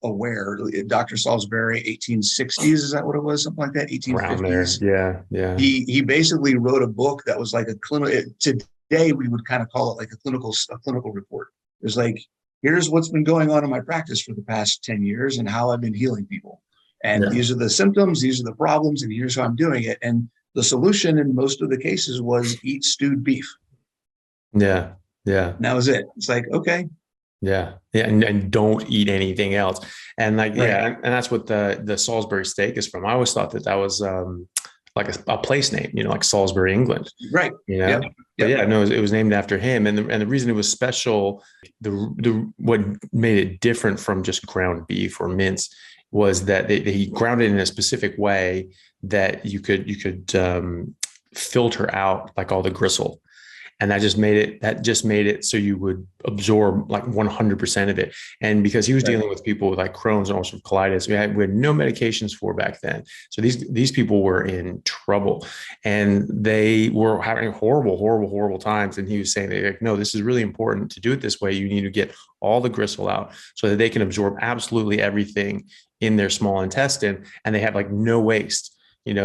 aware. Dr. Salisbury, 1860s, is that what it was? Something like that, Around there. 1850s. Yeah. Yeah. He basically wrote a book that was like a clinical. Today we would kind of call it like a clinical report. It was like, here's what's been going on in my practice for the past 10 years and how I've been healing people. And Yeah. these are the symptoms, these are the problems, and here's how I'm doing it. And the solution in most of the cases was eat stewed beef. Yeah. Yeah. And that was it. It's like, okay, Yeah. Yeah. And don't eat anything else. And like, right, yeah. And that's what the Salisbury steak is from. I always thought that that was like a place name, like Salisbury, England, right, you know? yep, But yep. yeah, no, it was named after him. And the reason it was special, what made it different from just ground beef or mince was that he ground it in a specific way that you could filter out like all the gristle. And that just made it so you would absorb like 100% of it. And because he was Right. dealing with people with like Crohn's and ulcerative colitis, we had no medications for back then. So these people were in trouble and they were having horrible times. And he was saying, like, no, this is really important to do it this way. You need to get all the gristle out so that they can absorb absolutely everything in their small intestine. And they have like no waste.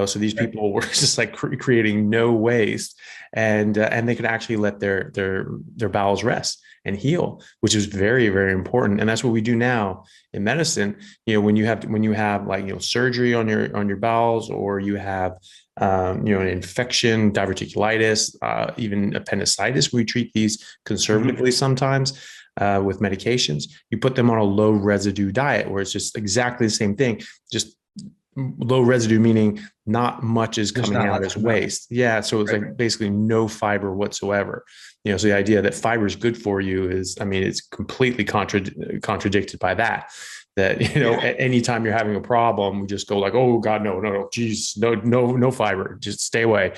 So these people were just like creating no waste, and they could actually let their bowels rest and heal, which is very, very important. And that's what we do now in medicine. When you have like surgery on your bowels, or you have an infection, diverticulitis, even appendicitis, we treat these conservatively sometimes. With medications, you put them on a low residue diet where it's just exactly the same thing, just low residue, meaning not much is coming out as waste. Yeah. So it's like basically no fiber whatsoever. So the idea that fiber is good for you is, it's completely contradicted by that. Anytime you're having a problem, we just go like, oh God, no, geez, no fiber, just stay away.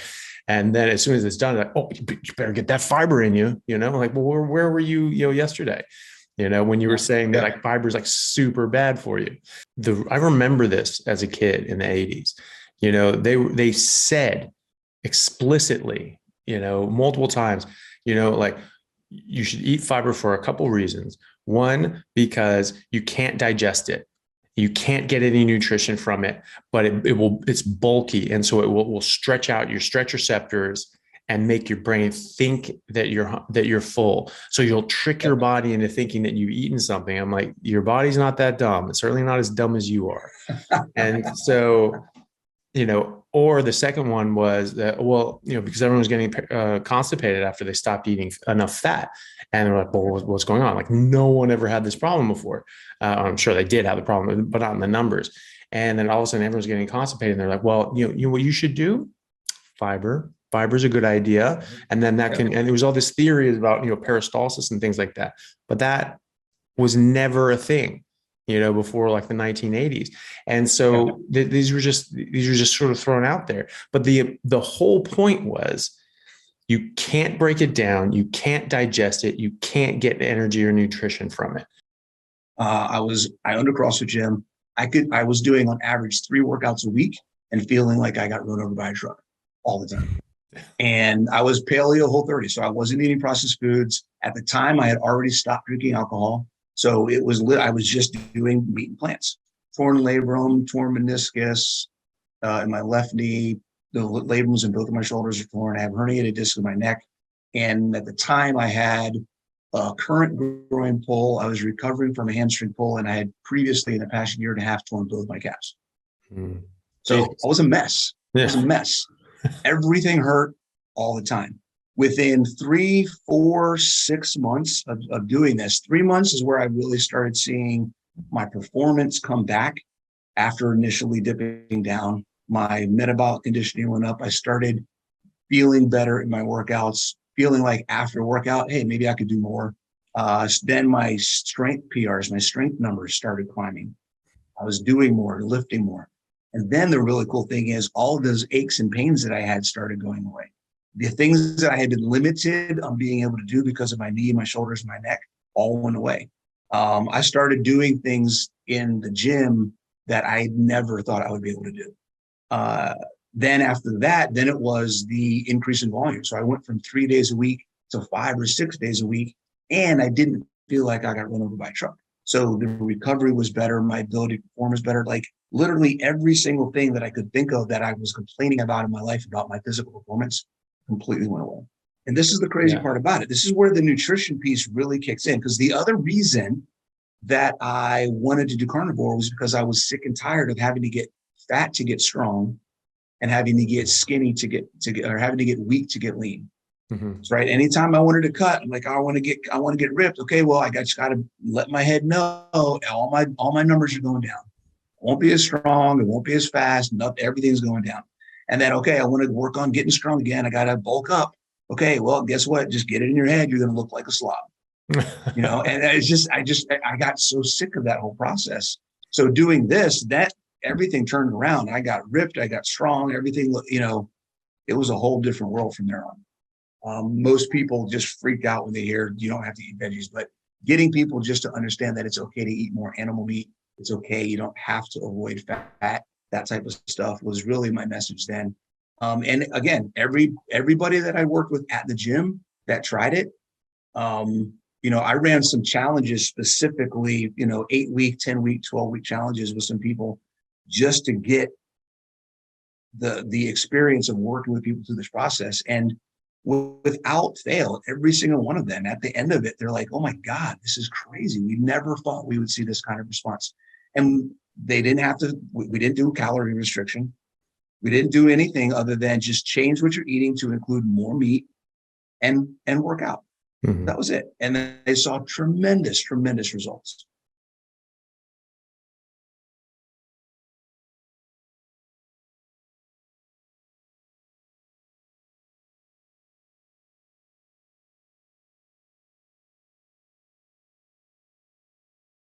And then as soon as it's done, like, oh, you better get that fiber in you, like, well, where were you, yesterday? When you were saying that like fiber is like super bad for you. I remember this as a kid in the 80s. They said explicitly, multiple times, like you should eat fiber for a couple reasons. One, because you can't digest it. You can't get any nutrition from it, but it's bulky. And so it will stretch out your stretch receptors and make your brain think that you're full. So you'll trick your body into thinking that you've eaten something. I'm like, your body's not that dumb. It's certainly not as dumb as you are. And so, or the second one was that, well, because everyone was getting constipated after they stopped eating enough fat. And they're like, well, what's going on? Like, no one ever had this problem before. I'm sure they did have the problem, but not in the numbers. And then all of a sudden everyone's getting constipated. And they're like, well, what you should do? Fiber is a good idea. And then and there was all this theories about, peristalsis and things like that, but that was never a thing, before like the 1980s. And so these were just sort of thrown out there. But the whole point was, you can't break it down. You can't digest it. You can't get energy or nutrition from it. I owned a CrossFit gym. I was doing on average 3 workouts a week and feeling like I got run over by a truck all the time. And I was paleo Whole30, so I wasn't eating processed foods. At the time, I had already stopped drinking alcohol. So I was just doing meat and plants. Torn labrum, torn meniscus in my left knee. The labrums in both of my shoulders are torn. I have herniated disc in my neck. And at the time, I had a current groin pull. I was recovering from a hamstring pull, and I had previously in the past year and a half torn both my calves. So I was a mess. Yeah. I was a mess. Everything hurt all the time. Within 3, 4, 6 months of doing this, 3 months is where I really started seeing my performance come back after initially dipping down. My metabolic conditioning went up. I started feeling better in my workouts, feeling like after workout, hey, maybe I could do more. Then my strength PRs, my strength numbers started climbing. I was doing more, lifting more. And then the really cool thing is all of those aches and pains that I had started going away. The things that I had been limited on being able to do because of my knee, my shoulders, and my neck all went away. I started doing things in the gym that I never thought I would be able to do. Then after that, then it was the increase in volume. So I went from 3 days a week to 5 or 6 days a week, and I didn't feel like I got run over by a truck. So the recovery was better. My ability to perform was better. Like literally every single thing that I could think of that I was complaining about in my life about my physical performance completely went away. And this is the crazy part about it. This is where the nutrition piece really kicks in, because the other reason that I wanted to do carnivore was because I was sick and tired of having to get fat to get strong and having to get skinny to get, or having to get weak to get lean. Right. Anytime I wanted to cut, I'm like, I want to get ripped. Okay, well, I just got to let my head know all my numbers are going down. It won't be as strong. It won't be as fast. Everything's going down. And then, okay, I want to work on getting strong again. I got to bulk up. Okay, well, guess what? Just get it in your head. You're going to look like a slob. And it's just, I got so sick of that whole process. So doing this, everything turned around. I got ripped. I got strong. Everything, it was a whole different world from there on. Most people just freak out when they hear you don't have to eat veggies, but getting people just to understand that it's okay to eat more animal meat. It's okay. You don't have to avoid fat, that type of stuff was really my message then. And again, everybody that I worked with at the gym that tried it, I ran some challenges specifically, 8-week, 10-week, 12-week challenges with some people just to get the experience of working with people through this process. And without fail, every single one of them, at the end of it, they're like, oh my God, this is crazy. We never thought we would see this kind of response. And they didn't have to, we didn't do calorie restriction. We didn't do anything other than just change what you're eating to include more meat and work out. That was it. And then they saw tremendous results.